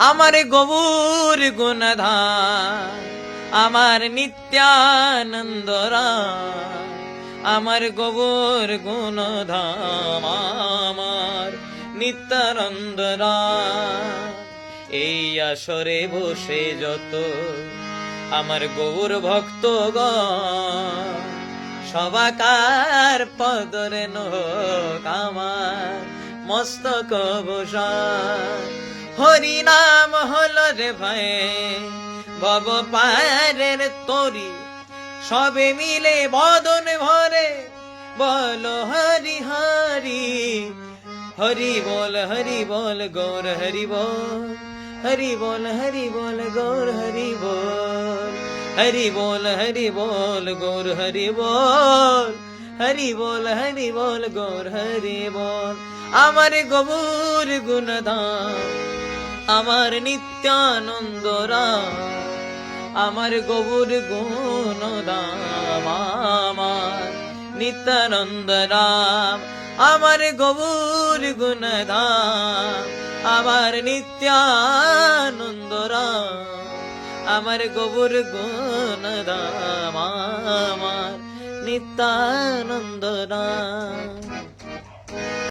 আমার গৌর গুণধাম, আমার নিত্যানন্দ রাম, আমার গৌর গুণধাম, আমার নিত্যানন্দ রাম। এই আসরে বসে যত আমার গৌর ভক্তগণ, সবাকার পদরে নোক আমার মস্তক ভূষণ। হরি নাম হলো রে ভাই ভব পারের তরি, সবে মিলে বদন ভরে বলো হরি হরি। হরি বল গৌর হরি বল, হরি বল গৌর হরি বল, হরি বল গৌর হরি বল, হরি বল গৌর হরি বল। আমার গৌর গুণধাম, আমার নিত্যানন্দ রাম, আমার গৌর গুণধাম, আমার নিত্যানন্দ রাম, আমার গৌর গুণধাম, আমার নিত্যানন্দ রাম, আমার গৌর গুণধাম, আমার নিত্যানন্দ রাম।